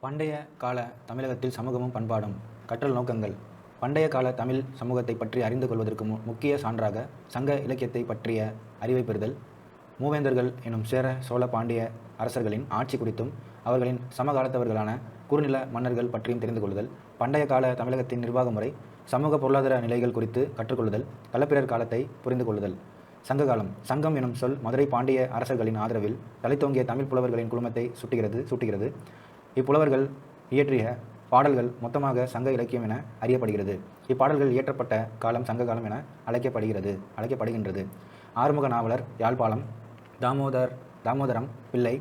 பண்டைய கால தமிழகத்தில் சமூகமும் பண்பாடும் கற்றல் நோக்கங்கள். பண்டைய கால தமிழ் சமூகத்தை பற்றி அறிந்து கொள்வதற்கு முக்கிய சான்றாக சங்க இலக்கியத்தை பற்றிய அறிவை பெறுதல், மூவேந்தர்கள் எனும் சேர சோழ பாண்டிய அரசர்களின் ஆட்சி குறித்தும் அவர்களின் சமகாலத்தவர்களான குறுநில மன்னர்கள் பற்றியும் தெரிந்து கொள்ளுதல், பண்டைய கால தமிழகத்தின் நிர்வாக முறை, சமூக பொருளாதார நிலைகள் குறித்து கற்றுக்கொள்ளுதல், களப்பிரர் காலத்தை புரிந்து கொள்ளுதல். சங்ககாலம். சங்கம் எனும் சொல் மதுரை பாண்டிய அரசர்களின் ஆதரவில் தலைத்தோங்கிய தமிழ் புலவர்களின் குழுமத்தை சுட்டுகிறது. இப்புலவர்கள் இயற்றிய பாடல்கள் மொத்தமாக சங்க இலக்கியம் என அறியப்படுகிறது. இப்பாடல்கள் இயற்றப்பட்ட காலம் சங்க காலம் என அழைக்கப்படுகின்றது. ஆறுமுக நாவலர் யாழ்ப்பாணம், தாமோதரம் பிள்ளை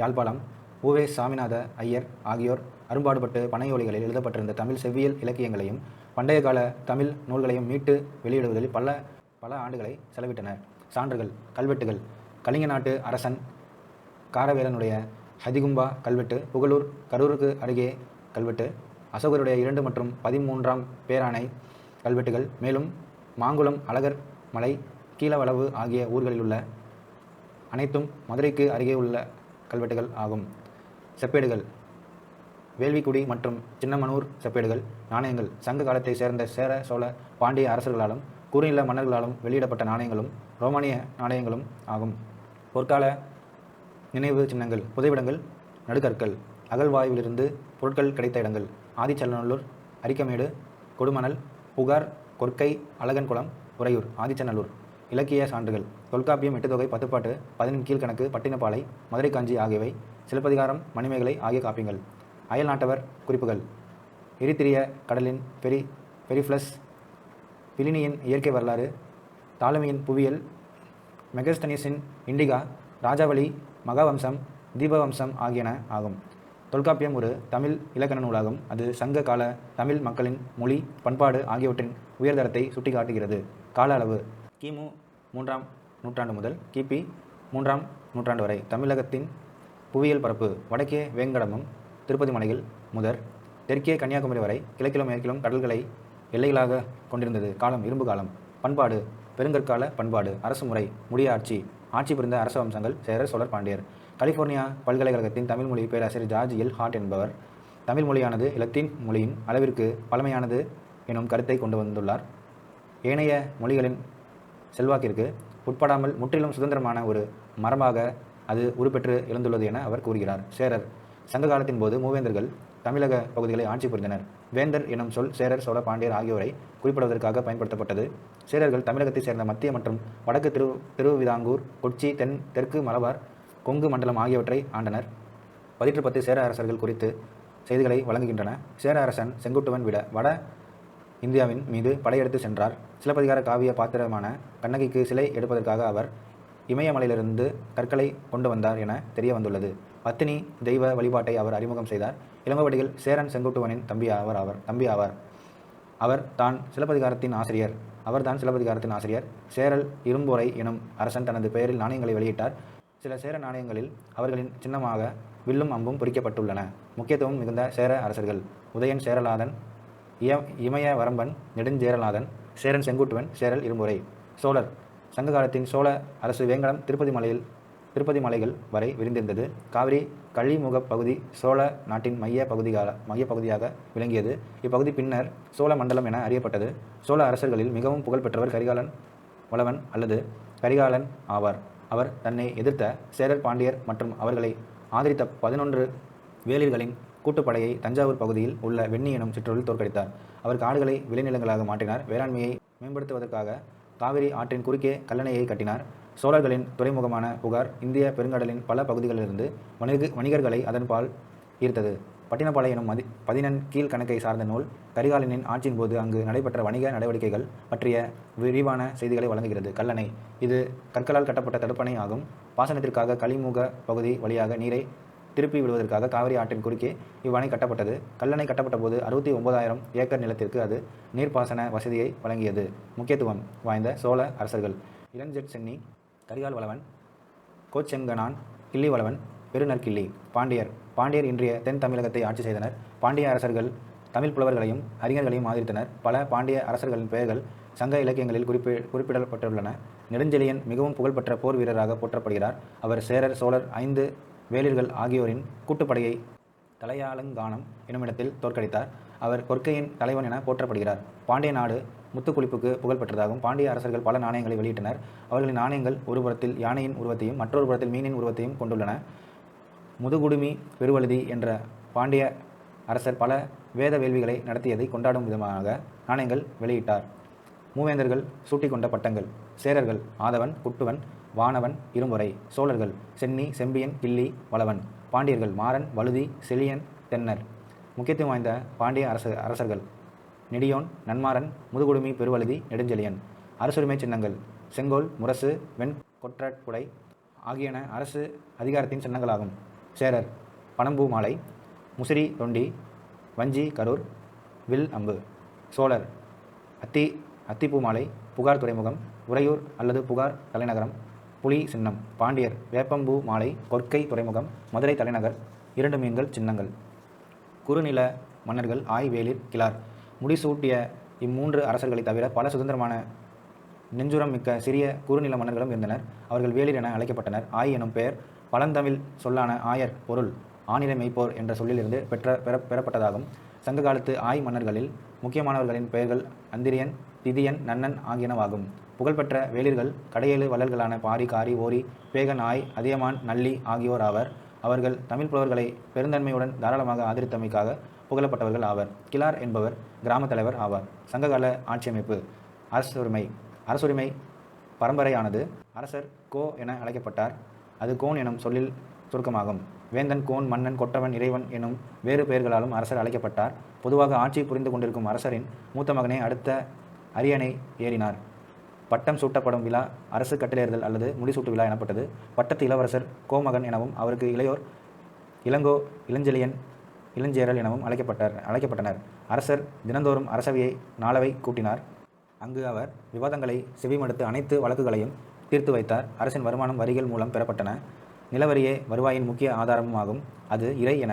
யாழ்ப்பாணம், உவே சாமிநாத ஐயர் ஆகியோர் அரும்பாடுபட்டு பனையோலிகளில் எழுதப்பட்டிருந்த தமிழ் செவ்வியல் இலக்கியங்களையும் பண்டைய கால தமிழ் நூல்களையும் மீட்டு வெளியிடுவதில் பல ஆண்டுகளை செலவிட்டனர். சான்றுகள். கல்வெட்டுகள். கலிங்க நாட்டு அரசன் காரவேலனுடைய ஹதிகும்பா கல்வெட்டு, புகழூர் கரூருக்கு அருகே கல்வெட்டு, அசோகருடைய 2 மற்றும் 13ஆம் பேராணை கல்வெட்டுகள். மேலும் மாங்குளம், அழகர் மலை, கீழவளவு ஆகிய ஊர்களில் உள்ள அனைத்தும் மதுரைக்கு அருகே உள்ள கல்வெட்டுகள் ஆகும். செப்பேடுகள். வேள்விக்குடி மற்றும் சின்னமனூர் செப்பேடுகள். நாணயங்கள். சங்க காலத்தை சேர்ந்த சேர சோழ பாண்டிய அரசர்களாலும் குறுநில மன்னர்களாலும் வெளியிடப்பட்ட நாணயங்களும் ரோமானிய நாணயங்களும் ஆகும். பொற்கால நினைவு சின்னங்கள். புதைவிடங்கள். நடுகற்கள். அகழ்வாய்விலிருந்து பொருட்கள் கிடைத்த இடங்கள். ஆதிச்சநல்லூர், அரிக்கமேடு, கொடுமணல், புகார், கொற்கை, அழகன்குளம், உறையூர், ஆதிச்சநல்லூர். இலக்கிய சான்றுகள். தொல்காப்பியம், எட்டுத்தொகை, பத்துப்பாட்டு, 10 கீழ்கணக்கு, பட்டினப்பாலை, மதுரை காஞ்சி ஆகியவை. சிலப்பதிகாரம், மணிமேகலை ஆகிய காப்பியங்கள். அயல் நாட்டவர் குறிப்புகள். எரித்திரிய கடலின் பெரிஃப்ளஸ், பிலினியின் இயற்கை வரலாறு, தாலமியின் புவியியல், மெகஸ்தனிஸின் இண்டிகா, ராஜாவளி, மகாவம்சம், தீபவம்சம் ஆகியன ஆகும். தொல்காப்பியம் ஒரு தமிழ் இலக்கண நூலாகும். அது சங்க கால தமிழ் மக்களின் மொழி, பண்பாடு ஆகியவற்றின் உயர்தரத்தை சுட்டிக்காட்டுகிறது. கால அளவு. கிமு 3ஆம் நூற்றாண்டு முதல் கிபி 3ஆம் நூற்றாண்டு வரை. தமிழகத்தின் புவியியல் பரப்பு. வடக்கே வேங்கடமும் திருப்பதி மலைகள் முதற் தெற்கே கன்னியாகுமரி வரை கிழக்கிலும் மேற்கிலும் கடல்களை எல்லைகளாக கொண்டிருந்தது. காலம். இரும்பு காலம். பண்பாடு. பெருங்கற்கால பண்பாடு. அரசு முறை. முடியாட்சி. ஆட்சி புரிந்த அரச வம்சங்கள் சேரர், சோழர், பாண்டியர். கலிபோர்னியா பல்கலைக்கழகத்தின் தமிழ் மொழி பேராசிரியர் ஜார்ஜ் எல் ஹார்ட் என்பவர் தமிழ் மொழியானது இலத்தீன் மொழியின் அளவிற்கு பழமையானது எனும் கருத்தை கொண்டு வந்துள்ளார். ஏனைய மொழிகளின் செல்வாக்கிற்கு உட்படாமல் முற்றிலும் சுதந்திரமான ஒரு மரபாக அது உருப்பெற்று எழுந்துள்ளது என அவர் கூறுகிறார். சேரர். சங்க காலத்தின் போது மூவேந்தர்கள் தமிழக பகுதிகளை ஆட்சி புரிந்தனர். வேந்தர் எனும் சொல் சேரர், சோழ, பாண்டியர் ஆகியோரை குறிப்பிடுவதற்காக பயன்படுத்தப்பட்டது. சேரர்கள் தமிழகத்தைச் சேர்ந்த மத்திய மற்றும் வடக்கு திருவிதாங்கூர், கொச்சி, தெற்கு மலபார், கொங்கு மண்டலம் ஆகியவற்றை ஆண்டனர். 10 சேர அரசர்கள் குறித்து செய்திகளை வழங்குகின்றன. சேர அரசன் செங்குட்டுவன் வட இந்தியாவின் மீது படையெடுத்து சென்றார். சிலப்பதிகார காவிய பாத்திரமான கண்ணகிக்கு சிலை எடுப்பதற்காக அவர் இமயமலையிலிருந்து கற்களை கொண்டு வந்தார் என தெரிய வந்துள்ளது. பத்தினி தெய்வ வழிபாட்டை அவர் அறிமுகம் செய்தார். இளங்கோவடிகள் சேரன் செங்குட்டுவனின் தம்பி ஆவார். அவர்தான் சிலப்பதிகாரத்தின் ஆசிரியர். சேரல் இரும்பொறை எனும் அரசன் தனது பெயரில் நாணயங்களை வெளியிட்டார். சில சேர நாணயங்களில் அவர்களின் சின்னமாக வில்லும் அம்பும் பொறிக்கப்பட்டுள்ளன. முக்கியத்துவம் மிகுந்த சேர அரசர்கள். உதயன் சேரலாதன், இமயவரம்பன் நெடுஞ்சேரலாதன், சேரன் செங்குட்டுவன், சேரல் இரும்பொறை. சோழர். சங்க காலத்தின் சோழ அரசு வேங்கடம், திருப்பதி மலைகள் வரை விரிந்திருந்தது. காவிரி கழிமுக பகுதி சோழ நாட்டின் மைய பகுதியாக விளங்கியது. இப்பகுதி பின்னர் சோழ மண்டலம் என அறியப்பட்டது. சோழ அரசர்களில் மிகவும் புகழ் பெற்றவர் கரிகாலன் வளவன் அல்லது கரிகாலன் ஆவார். அவர் தன்னை எதிர்த்த சேரர், பாண்டியர் மற்றும் அவர்களை ஆதரித்த 11 வேளிர்களின் கூட்டுப்படையை தஞ்சாவூர் பகுதியில் உள்ள வெண்ணி எனும் சிற்றூரில் தோற்கடித்தார். அவர் காடுகளை விளைநிலங்களாக மாற்றினார். வேளாண்மையை மேம்படுத்துவதற்காக காவிரி ஆற்றின் குறுக்கே கல்லணையை கட்டினார். சோழர்களின் துறைமுகமான புகார் இந்திய பெருங்கடலின் பல பகுதிகளிலிருந்து வணிகர்களை அதன்பால் ஈர்த்தது. பட்டினப்பாலை எனும் 10 கீழ்கணக்கை சார்ந்த நூல் கரிகாலனின் ஆட்சியின் போது அங்கு நடைபெற்ற வணிக நடவடிக்கைகள் பற்றிய விரிவான செய்திகளை வழங்குகிறது. கல்லணை. இது கற்களால் கட்டப்பட்ட தடுப்பணை ஆகும். பாசனத்திற்காக கழிமுக பகுதி வழியாக நீரை திருப்பி விடுவதற்காக காவிரி ஆற்றின் குறுக்கே இவ்வணை கட்டப்பட்டது. கல்லணை கட்டப்பட்ட போது 69,000 ஏக்கர் நிலத்திற்கு அது நீர்ப்பாசன வசதியை வழங்கியது. முக்கியத்துவம் வாய்ந்த சோழ அரசர்கள். இளஞ்செட் சென்னி, கரிகால் வளவன், கோச்செங்கனான், கிள்ளிவளவன், பெருநற்கிள்ளி. பாண்டியர் இன்றைய தென் தமிழகத்தை ஆட்சி செய்தனர். பாண்டிய அரசர்கள் தமிழ் புலவர்களையும் அறிஞர்களையும் ஆதரித்தனர். பல பாண்டிய அரசர்களின் பெயர்கள் சங்க இலக்கியங்களில் குறிப்பிடப்பட்டுள்ளன. நெடுஞ்செழியன் மிகவும் புகழ்பெற்ற போர் வீரராக போற்றப்படுகிறார். அவர் சேரர், சோழர், 5 வேளிர்கள் ஆகியோரின் கூட்டுப்படையை தலையாலங்கானம் என்னுமிடத்தில் தோற்கடித்தார். அவர் கொற்கையின் தலைவன் என போற்றப்படுகிறார். பாண்டிய நாடு முத்துக்குளிப்புக்கு புகழ் பெற்றதாகவும் பாண்டிய அரசர்கள் பல நாணயங்களை வெளியிட்டனர். அவர்களின் நாணயங்கள் ஒரு புறத்தில் யானையின் உருவத்தையும் மற்றொரு புறத்தில் மீனின் உருவத்தையும் கொண்டுள்ளன. முதுகுடுமி பெருவழுதி என்ற பாண்டிய அரசர் பல வேத வேள்விகளை நடத்தியதை கொண்டாடும் விதமாக நாணயங்கள் வெளியிட்டார். மூவேந்தர்கள் சூட்டிக்கொண்ட பட்டங்கள்: சேரர்கள் ஆதவன், குட்டுவன், வானவன், இரும்பொறை; சோழர்கள் சென்னி, செம்பியன், கிள்ளி, வளவன்; பாண்டியர்கள் மாறன், வழுதி, செழியன், தென்னர். முக்கியத்துவம் வாய்ந்த பாண்டிய அரசர்கள்: நெடியோன், நன்மாறன், முதுகுடுமி பெருவழுதி, நெடுஞ்செழியன். அரசுரிமை சின்னங்கள்: செங்கோல், முரசு, வெண் கொற்றப்புடை ஆகியன அரசு அதிகாரத்தின் சின்னங்களாகும். சேரர்: பனம்பூ மாலை, முசிறி தொண்டி, வஞ்சி கரூர், வில் அம்பு. சோழர்: அத்திப்பூ மாலை, புகார் துறைமுகம், உறையூர் அல்லது புகார் தலைநகரம், புலி சின்னம். பாண்டியர்: வேப்பம்பூ மாலை, கொற்கை துறைமுகம், மதுரை தலைநகர், 2 மீன்கள் சின்னங்கள். குறுநில மன்னர்கள்: ஆய், வேளிர், கிளார். முடிசூட்டிய இம்மூன்று அரசர்களை தவிர பல சுதந்திரமான நெஞ்சுரம் மிக்க சிறிய குறுநில மன்னர்களும் இருந்தனர். அவர்கள் வேளிர் என அழைக்கப்பட்டனர். ஆய் எனும் பெயர் பழந்தமிழ் சொல்லான ஆயர், பொருள் ஆனிரை மெய்ப்போர் என்ற சொல்லிலிருந்து பெறப்பட்டதாகும். சங்க காலத்து ஆய் மன்னர்களில் முக்கியமானவர்களின் பெயர்கள் அந்திரியன், திதியன், நன்னன் ஆகியனவாகும். புகழ்பெற்ற வேளிர்கள் கடையேழு வள்ளல்களான பாரி, காரி, ஓரி, பேகன், ஆய், அதியமான், நல்லி ஆகியோர் ஆவர். அவர்கள் தமிழ் புலவர்களை பெருந்தன்மையுடன் தாராளமாக ஆதரித்தமைக்காக புகழப்பட்டவர்கள் ஆவர். கிளார் என்பவர் கிராம தலைவர் ஆவார். சங்ககால ஆட்சியமைப்பு: அரசுரிமை பரம்பரையானது. அரசர் கோ என அழைக்கப்பட்டார். அது கோன் எனும் சொல்லில் சுருக்கமாகும். வேந்தன், கோன், மன்னன், கொற்றவன், இறைவன் எனும் வேறு பெயர்களாலும் அரசர் அழைக்கப்பட்டார். பொதுவாக ஆட்சி புரிந்து கொண்டிருக்கும் அரசரின் மூத்த மகனே அடுத்த அரியணை ஏறினார். பட்டம் சூட்டப்படும் விழா அரசு கட்டளையர்கள் அல்லது முடிசூட்டு விழா எனப்பட்டது. பட்டத்து இளவரசர் கோமகன் எனவும் அவருக்கு இளையோர் இளங்கோ, இளஞ்செழியன், இளஞ்சேரல் எனவும் அழைக்கப்பட்டனர். அரசர் தினந்தோறும் அரசவையை நாளவை கூட்டினார். அங்கு அவர் விவாதங்களை செவிமடுத்து அனைத்து வழக்குகளையும் தீர்த்து வைத்தார். அரசின் வருமானம் வரிகள் மூலம் பெறப்பட்டன. நிலவரியே வருவாயின் முக்கிய ஆதாரமும் ஆகும். அது இறை என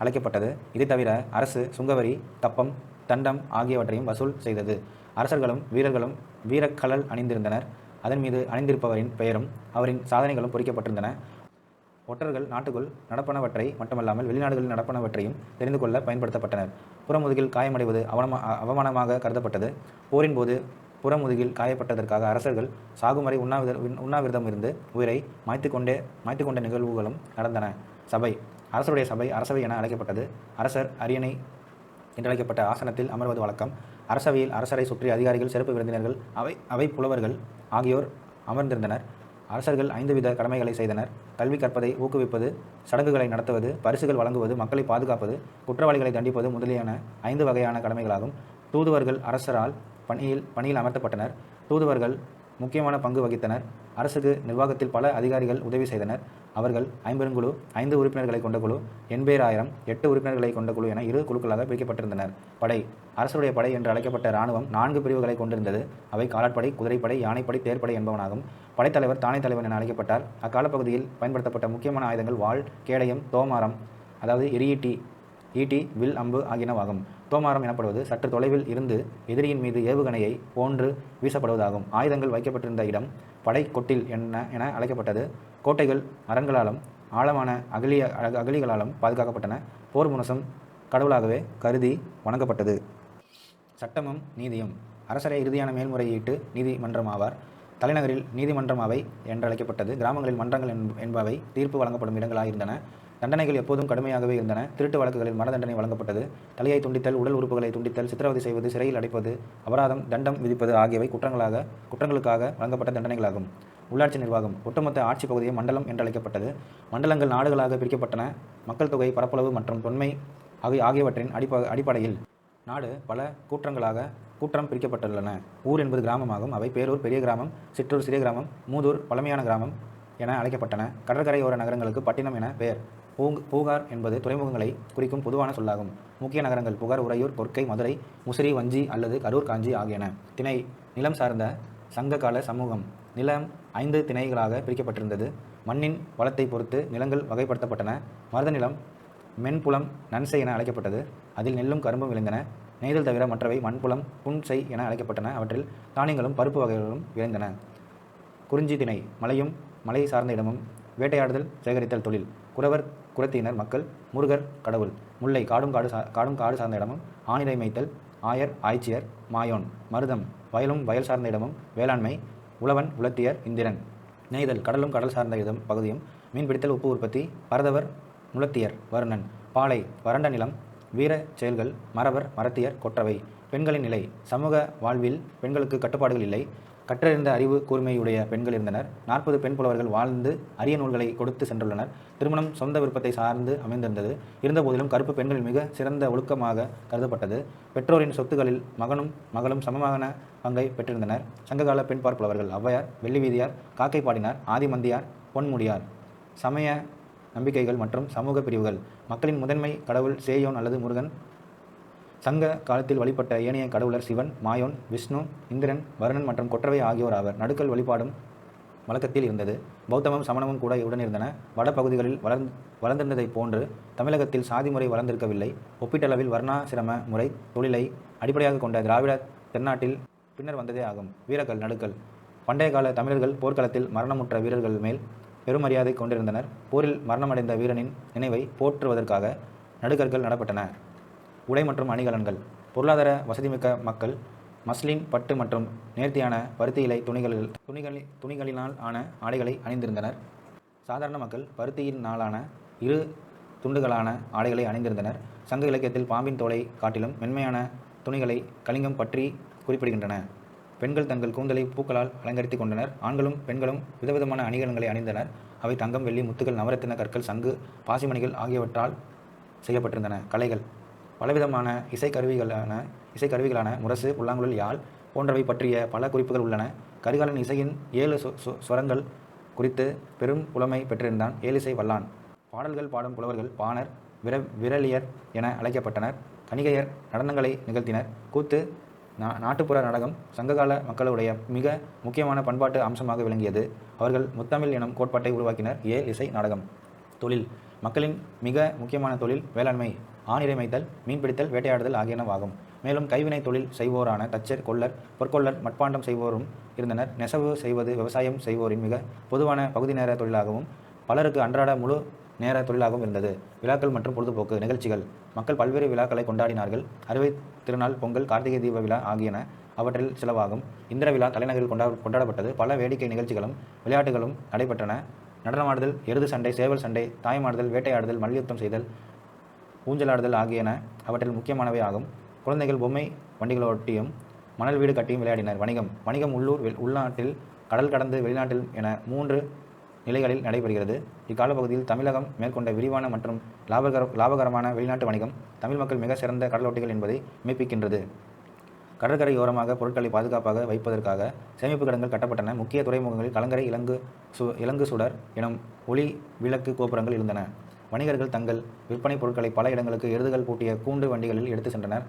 அழைக்கப்பட்டது. இதை தவிர அரசு சுங்கவரி, கப்பம், தண்டம் ஆகியவற்றையும் வசூல் செய்தது. அரசர்களும் வீரர்களும் வீரக்கழல் அணிந்திருந்தனர். அதன் மீது அணிந்திருப்பவரின் பெயரும் அவரின் சாதனைகளும் பொறிக்கப்பட்டிருந்தன. ஒற்றர்கள் நாட்டுக்குள் நடப்பனவற்றை மட்டுமல்லாமல் வெளிநாடுகளில் நடப்பனவற்றையும் தெரிந்து கொள்ள பயன்படுத்தப்பட்டனர். புறமுதுகில் காயமடைவது அவமானமாக கருதப்பட்டது. போரின் போது புறமுதுகில் காயப்பட்டதற்காக அரசர்கள் சாகுமறை உண்ணாவிரதம் இருந்து உயிரை மாய்த்து கொண்ட நிகழ்வுகளும் நடந்தன. சபை: அரசருடைய சபை அரசவை என அழைக்கப்பட்டது. அரசர் அரியணை என்றழைக்கப்பட்ட ஆசனத்தில் அமர்வது வழக்கம். அரசவையில் அரசரை சுற்றி அதிகாரிகள், சிறப்பு விருந்தினர்கள், அவை புலவர்கள் ஆகியோர் அமர்ந்திருந்தனர். அரசர்கள் 5 வித கடமைகளை செய்தனர்: கல்வி கற்பதை ஊக்குவிப்பது, சடங்குகளை நடத்துவது, பரிசுகள் வழங்குவது, மக்களை பாதுகாப்பது, குற்றவாளிகளை தண்டிப்பது முதலியன 5 வகையான கடமைகளாகும். தூதுவர்கள் அரசரால் பணியில் அமர்த்தப்பட்டனர். தூதுவர்கள் முக்கியமான பங்கு வகித்தனர். அரசுக்கு நிர்வாகத்தில் பல அதிகாரிகள் உதவி செய்தனர். அவர்கள் 50 5 உறுப்பினர்களை கொண்ட குழு, 80,000 8 உறுப்பினர்களை கொண்ட குழு என 2 குழுக்களாக பிரிக்கப்பட்டிருந்தனர். படை: அரசருடைய படை என்று அழைக்கப்பட்ட இராணுவம் 4 பிரிவுகளை கொண்டிருந்தது. அவை காலாட்படை, குதிரைப்படை, யானைப்படை, தேர்ப்படை என்பவனாகும். படைத்தலைவர் தானே தலைவன் என அழைக்கப்பட்டார். அக்காலப்பகுதியில் பயன்படுத்தப்பட்ட முக்கியமான ஆயுதங்கள் வாள், கேடயம், தோமாரம் அதாவது ஈட்டி, வில், அம்பு ஆகியனவாகும். தோமாரம் எனப்படுவது சற்று தொலைவில் இருந்து எதிரியின் மீது ஏவுகணையை போன்று வீசப்படுவதாகும். ஆயுதங்கள் வைக்கப்பட்டிருந்த இடம் படை கொட்டில் என அழைக்கப்பட்டது. கோட்டைகள் அரண்களாலும் ஆழமான அகழிகளாலும் பாதுகாக்கப்பட்டன. போர் முரசும் கடவுளாகவே கருதி வணங்கப்பட்டது. சட்டமும் நீதியும்: அரசரே இறுதியான மேல்முறையீட்டு நீதிமன்றம் ஆவார். தலைநகரில் நீதிமன்றம் அவை என்றழைக்கப்பட்டது. கிராமங்களில் மன்றங்கள் என்பவை தீர்ப்பு வழங்கப்படும் இடங்களாயிருந்தன. தண்டனைகள் எப்போதும் கடுமையாகவே இருந்தன. திருட்டு வழக்குகளில் மரண தண்டனை வழங்கப்பட்டது. தலையை துண்டித்தல், உடல் உறுப்புகளை துண்டித்தல், சித்திரவதை செய்வது, சிறையில் அடைப்பது, அபராதம், தண்டம் விதிப்பது ஆகியவை குற்றங்களுக்காக வழங்கப்பட்ட தண்டனைகளாகும். உள்ளாட்சி நிர்வாகம்: ஒட்டுமொத்த ஆட்சி பகுதியை மண்டலம் என்றழைக்கப்பட்டது. மண்டலங்கள் நாடுகளாக பிரிக்கப்பட்டன. மக்கள் தொகை, பரப்பளவு மற்றும் தொன்மை ஆகியவற்றின் அடிப்படையில் நாடு பல கூற்றம் பிரிக்கப்பட்டுள்ளன. ஊர் என்பது கிராமமாகும். அவை பேரூர் பெரிய கிராமம், சிற்றூர் சிறிய கிராமம், மூதூர் பழமையான கிராமம் என அழைக்கப்பட்டன. கடற்கரையோர நகரங்களுக்கு பட்டினம் என பெயர். பூகார் என்பது துறைமுகங்களை குறிக்கும் பொதுவான சொல்லாகும். முக்கிய நகரங்கள் புகார், உறையூர், கொற்கை, மதுரை, முசிறி, வஞ்சி அல்லது கரூர், காஞ்சி ஆகியன. திணை: நிலம் சார்ந்த சங்க கால சமூகம். நிலம் 5 திணைகளாக பிரிக்கப்பட்டிருந்தது. மண்ணின் வளத்தை பொறுத்து நிலங்கள் வகைப்படுத்தப்பட்டன. மருத நிலம் மென்புலம், நன்சை என அழைக்கப்பட்டது. அதில் நெல்லும் கரும்பும் விளைந்தன. நெய்தல் தவிர மற்றவை மண்புலம், புன்செய் என அழைக்கப்பட்டன. அவற்றில் தானியங்களும் பருப்பு வகைகளும் விளைந்தன. குறிஞ்சி திணை: மலையும் மலை சார்ந்த இடமும், வேட்டையாடுதல், சேகரித்தல் தொழில். குறவர் குலத்தினர் மக்கள், முருகர் கடவுள். முல்லை காடும் காடு சார்ந்த இடமும், ஆனிரை மேய்த்தல், ஆயர் ஆய்ச்சியர், மாயோன், மருதம் வயலும் வயல் சார்ந்த இடமும், வேளாண்மை, உழவன் உலத்தியர், இந்திரன். நெய்தல் கடலும் கடல் சார்ந்த பகுதியும், மீன்பிடித்தல், உப்பு உற்பத்தி, பரதவர், முலத்தியர், வருணன். பாலை வறண்ட நிலம், வீர செயல்கள், மறவர், மறத்தியர், கொற்றவை. பெண்களின் நிலை. சமூக வாழ்வில் பெண்களுக்கு கட்டுப்பாடுகள் இல்லை. கற்றறிந்த அறிவு கூர்மையுடைய பெண்கள் இருந்தனர். 40 பெண் புலவர்கள் வாழ்ந்து அரிய நூல்களை கொடுத்து சென்றுள்ளனர். திருமணம் சொந்த விருப்பத்தை சார்ந்து அமைந்திருந்தது. இருந்தபோதிலும் கருப்பு பெண்களில் மிக சிறந்த ஒழுக்கமாக கருதப்பட்டது. பெற்றோரின் சொத்துக்களில் மகனும் மகளும் சமமான பங்கை பெற்றிருந்தனர். சங்ககால பெண்பார் புலவர்கள் ஔவையார், வெள்ளிவீதியார், காக்கை பாடினார், ஆதிமந்தியார், பொன்முடியார். சமய நம்பிக்கைகள் மற்றும் சமூக பிரிவுகள். மக்களின் முதன்மை கடவுள் சேயோன் அல்லது முருகன். சங்க காலத்தில் வழிபட்ட ஏனைய கடவுளர் சிவன், மாயோன், விஷ்ணு, இந்திரன், வருணன் மற்றும் கொற்றவை ஆகியோர் ஆவர். நடுக்கல் வழிபாடும் வழக்கத்தில் இருந்தது. பௌத்தமும் சமணமும் கூட உடனிருந்தன. வடபகுதிகளில் வளர்ந்திருந்ததைப் போன்று தமிழகத்தில் சாதி முறை வளர்ந்திருக்கவில்லை. ஒப்பீட்டளவில் வர்ணாசிரம முறை தொழிலை அடிப்படையாக கொண்ட திராவிட தென்னாட்டில் பின்னர் வந்ததே ஆகும். வீரர்கள் நடுக்கல். பண்டைய கால தமிழர்கள் போர்க்களத்தில் மரணமுற்ற வீரர்கள் மேல் பெருமரியாதை கொண்டிருந்தனர். போரில் மரணமடைந்த வீரனின் நினைவை போற்றுவதற்காக நடுக்கற்கள் நடப்பட்டன. உடை மற்றும் அணிகலன்கள். பொருளாதார வசதிமிக்க மக்கள் மஸ்லின், பட்டு மற்றும் நேர்த்தியான பருத்தி இலை துணிகளினால் ஆன ஆடைகளை அணிந்திருந்தனர். சாதாரண மக்கள் பருத்தியினாலான இரு துண்டுகளான ஆடைகளை அணிந்திருந்தனர். சங்க இலக்கியத்தில் பாம்பின் தோலை காட்டிலும் மென்மையான துணிகளை கலிங்கம் பற்றி குறிப்பிடுகின்றன. பெண்கள் தங்கள் கூந்தலை பூக்களால் அலங்கரித்துக் கொண்டனர். ஆண்களும் பெண்களும் விதவிதமான அணிகலன்களை அணிந்தனர். அவை தங்கம், வெள்ளி, முத்துகள், நவரத்தின கற்கள், சங்கு, பாசிமணிகள் ஆகியவற்றால் செய்யப்பட்டிருந்தன. கலைகள். பலவிதமான இசைக்கருவிகளான முரசு, புல்லாங்குழல், யாழ் போன்றவை பற்றிய பல குறிப்புகள் உள்ளன. கரிகாலன் இசையின் 7 ஸ்வரங்கள் குறித்து பெரும் புலமை பெற்றிருந்தான் ஏலிசை வல்லான். பாடல்கள் பாடும் புலவர்கள் பாணர், விரலியர் என அழைக்கப்பட்டனர். கணிகையர் நடனங்களை நிகழ்த்தினர். கூத்து, நாட்டுப்புற நாடகம் சங்ககால மக்களுடைய மிக முக்கியமான பண்பாட்டு அம்சமாக விளங்கியது. அவர்கள் முத்தமிழ் எனும் கோட்பாட்டை உருவாக்கினர். இசை நாடகம். தொழில். மக்களின் மிக முக்கியமான தொழில் வேளாண்மை, ஆனிரை மேய்த்தல், மீன்பிடித்தல், வேட்டையாடுதல் ஆகியனவாகும். மேலும் கைவினை தொழில் செய்வோரான தச்சர், கொல்லர், பொற்கொல்லர், மட்பாண்டம் செய்வோரும் இருந்தனர். நெசவு செய்வது விவசாயம் செய்வோரின் மிக பொதுவான பகுதி நேர தொழிலாகவும் பலருக்கு அன்றாட முழு நேர தொழிலாகவும் இருந்தது. விழாக்கள் மற்றும் பொழுதுபோக்கு நிகழ்ச்சிகள். மக்கள் பல்வேறு விழாக்களை கொண்டாடினார்கள். அறுவை திருநாள், பொங்கல், கார்த்திகை தீப விழா ஆகியன அவற்றில் சிலவாகும். இந்திர விழா தலைநகரில் கொண்டாடப்பட்டது. பல வேடிக்கை நிகழ்ச்சிகளும் விளையாட்டுகளும் நடைபெற்றன. நடனமாடுதல், எருது சண்டை, சேவல் சண்டை, தாயமாடுதல், வேட்டையாடுதல், மல்யுத்தம் செய்தல், ஊஞ்சலாடுதல் ஆகியன அவற்றில் முக்கியமானவை ஆகும். குழந்தைகள் பொம்மை வண்டிகளோட்டியும் மணல் வீடு கட்டியும் விளையாடினர். வணிகம் உள்ளூர், உள்நாட்டில், கடல் கடந்து வெளிநாட்டில் என 3 நிலைகளில் நடைபெறுகிறது. இக்காலப்பகுதியில் தமிழகம் மேற்கொண்ட விரிவான மற்றும் லாபகரமான வெளிநாட்டு வணிகம் தமிழ் மக்கள் மிக சிறந்த கடலோட்டிகள் என்பதை மெய்ப்பிக்கின்றது. கடற்கரையோரமாக பொருட்களை பாதுகாப்பாக வைப்பதற்காக சேமிப்பு கிடங்குகள் கட்டப்பட்டன. முக்கிய துறைமுகங்களில் கலங்கரை, இலங்கு சுடர் எனும் ஒளி விளக்கு கோபுரங்கள் இருந்தன. வணிகர்கள் தங்கள் விற்பனை பொருட்களை பல இடங்களுக்கு எருதுகள் பூட்டிய கூண்டு வண்டிகளில் எடுத்து சென்றனர்.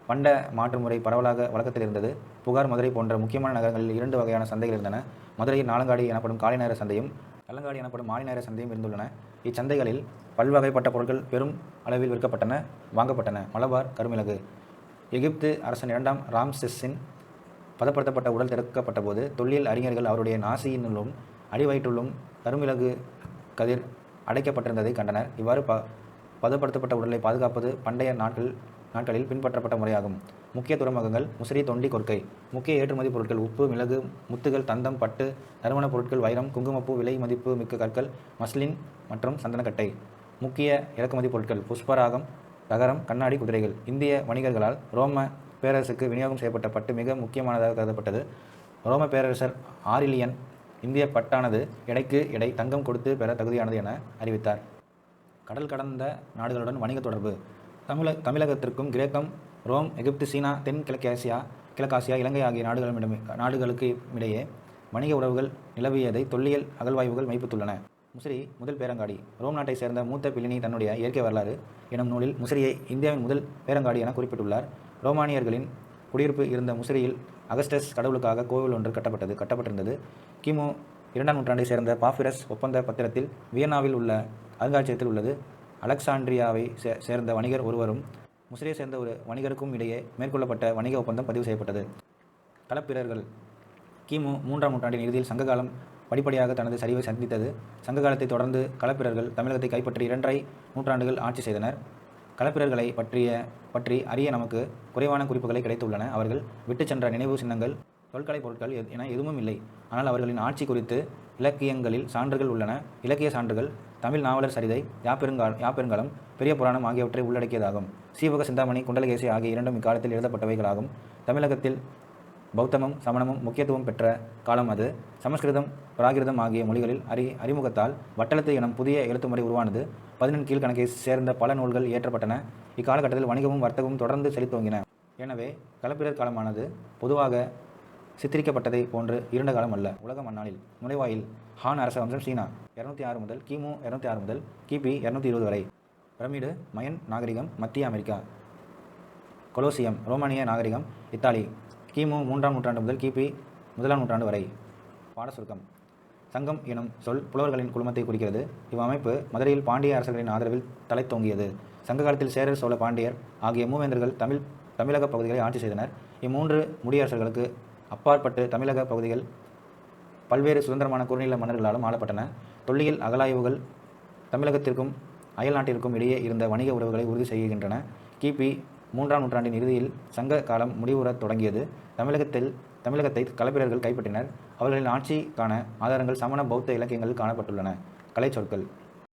பண்ட மாற்று முறை பரவலாக வழக்கத்தில் இருந்தது. புகார், மதுரை போன்ற முக்கியமான நகரங்களில் 2 வகையான சந்தைகள் இருந்தன. மதுரையில் நாளங்காடி எனப்படும் காலை நேர சந்தையும், கல்லங்காடி எனப்படும் மாலை நேர சந்தையும் இருந்துள்ளன. இச்சந்தைகளில் பல்வகைப்பட்ட பொருட்கள் பெரும் அளவில் விற்கப்பட்டன, வாங்கப்பட்டன. மலபார் கருமிளகு. எகிப்து அரசன் 2ஆம் ராம்செஸ்ஸின் பதப்படுத்தப்பட்ட உடல் திறக்கப்பட்ட போது தொல்லியல் அறிஞர்கள் அவருடைய நாசியினுள்ளும் அடிவயிற்றுள்ளும் கருமிளகு கதிர் அடைக்கப்பட்டிருந்ததை கண்டனர். இவ்வாறு பதப்படுத்தப்பட்ட உடலை பாதுகாப்பது பண்டைய நாட்களில் பின்பற்றப்பட்ட முறையாகும். முக்கிய துறைமுகங்கள் முசிறி, தொண்டி, கொர்க்கை. முக்கிய ஏற்றுமதி பொருட்கள் உப்பு, மிளகு, முத்துகள், தந்தம், பட்டு, நறுமணப் பொருட்கள், வைரம், குங்குமப்பூ, விலை மதிப்பு மிக்க கற்கள், மஸ்லின் மற்றும் சந்தனக்கட்டை. முக்கிய இறக்குமதி பொருட்கள் புஷ்பராகம், தகரம், கண்ணாடி, குதிரைகள். இந்திய வணிகர்களால் ரோம பேரரசுக்கு விநியோகம் செய்யப்பட்ட பட்டு மிக முக்கியமானதாக கருதப்பட்டது. ரோம பேரரசர் ஆரிலியன் இந்திய பட்டானது எடைக்கு எடை தங்கம் கொடுத்து பெற தகுதியானது என அறிவித்தார். கடல் கடந்த நாடுகளுடன் வணிக தொடர்பு. தமிழகத்திற்கும் கிரேக்கம், ரோம், எகிப்து, சீனா, தென் கிழக்காசியா, இலங்கை ஆகிய நாடுகளுக்கு இடையே வணிக உறவுகள் நிலவியதை தொல்லியல் அகழ்வாய்வுகள் மெய்ப்பித்துள்ளன. முசிறி முதல் பேரங்காடி. ரோம் நாட்டை சேர்ந்த மூத்த பிளினி தன்னுடைய இயற்கை வரலாறு எனும் நூலில் முசிறியை இந்தியாவின் முதல் பேரங்காடி என குறிப்பிட்டுள்ளார். ரோமானியர்களின் குடியிருப்பு இருந்த முசிறியில் அகஸ்டஸ் கடவுளுக்காக கோவில் ஒன்று கட்டப்பட்டிருந்தது. கிமு 2ஆம் நூற்றாண்டை சேர்ந்த பாப்பிரஸ் ஒப்பந்த பத்திரத்தில் வியன்னாவில் உள்ள அருங்காட்சியகத்தில் உள்ளது. அலெக்சாண்ட்ரியாவை சேர்ந்த வணிகர் ஒருவரும் முசிறியை சேர்ந்த ஒரு வணிகருக்கும் இடையே மேற்கொள்ளப்பட்ட வணிக ஒப்பந்தம் பதிவு செய்யப்பட்டது. களப்பிரர்கள். கிமு 3ஆம் நூற்றாண்டின் இறுதியில் சங்ககாலம் படிப்படியாக தனது சரிவை சந்தித்தது. சங்ககாலத்தை தொடர்ந்து களப்பிரர்கள் தமிழகத்தை கைப்பற்றி 2½ நூற்றாண்டுகள் ஆட்சி செய்தனர். களப்பிரர்களை பற்றி அறிய நமக்கு குறைவான குறிப்புகளை கிடைத்துள்ளன. அவர்கள் விட்டு சென்ற நினைவு சின்னங்கள், தொல்கலை பொருட்கள் என எதுவும் இல்லை. ஆனால் அவர்களின் ஆட்சி குறித்து இலக்கியங்களில் சான்றுகள் உள்ளன. இலக்கிய சான்றுகள் தமிழ் நாவலர் சரிதை, யாப்பெருங்காலம், பெரிய புராணம் ஆகியவற்றை உள்ளடக்கியதாகும். சீவக சிந்தாமணி, குண்டலகேசி ஆகிய இரண்டும் இக்காலத்தில் எழுதப்பட்டவைகளாகும். தமிழகத்தில் பௌத்தமும் சமணமும் முக்கியத்துவம் பெற்ற காலம் அது. சமஸ்கிருதம், பிராகிருதம் ஆகிய மொழிகளில் அறிமுகத்தால் வட்டெழுத்து எனும் புதிய எழுத்துமுறை உருவானது. 11 கீழ்கணக்கை சேர்ந்த பல நூல்கள் இயற்றப்பட்டன. இக்காலகட்டத்தில் வணிகமும் வர்த்தகமும் தொடர்ந்து செழித்தோங்கின. எனவே களப்பிரர் காலமானது பொதுவாக சித்தரிக்கப்பட்டதை போன்று இருண்ட காலம் அல்ல. உலகம் அந்நாளில் நுழைவாயில் ஹான் அரச வம்சம் சீனா 206 முதல் கிமு 206 முதல் கிபி 220 வரை. பிரமிடு மயன் நாகரிகம் மத்திய அமெரிக்கா. கொலோசியம் ரோமானிய நாகரிகம் இத்தாலி கிமு 3ஆம் நூற்றாண்டு முதல் கிபி 1ஆம் நூற்றாண்டு வரை. பாட சுருக்கம். சங்கம் எனும் சொல் புலவர்களின் குழுமத்தை குறிக்கிறது. இவ்வமைப்பு மதுரையில் பாண்டிய அரசர்களின் ஆதரவில் தலைத்தோங்கியது. சங்க காலத்தில் சேரர், சோழ, பாண்டியர் ஆகிய மூவேந்தர்கள் தமிழக பகுதிகளை ஆட்சி செய்தனர். இம்மூன்று முடியரசர்களுக்கு அப்பாற்பட்டு தமிழக பகுதிகள் பல்வேறு சுதந்திரமான குறுநில மன்னர்களாலும் ஆளப்பட்டன. தொல்லியல் அகலாய்வுகள் தமிழகத்திற்கும் அயல் நாட்டிற்கும் இடையே இருந்த வணிக உறவுகளை உறுதி செய்கின்றன. கிபி 3ஆம் நூற்றாண்டின் இறுதியில் சங்க காலம் முடிவுறத் தொடங்கியது. தமிழகத்தை களப்பிரர்கள் கைப்பற்றினர். அவர்களின் ஆட்சிக்கான ஆதாரங்கள் சமண பௌத்த இலக்கியங்களில் காணப்பட்டுள்ளன. கலைச்சொற்கள்.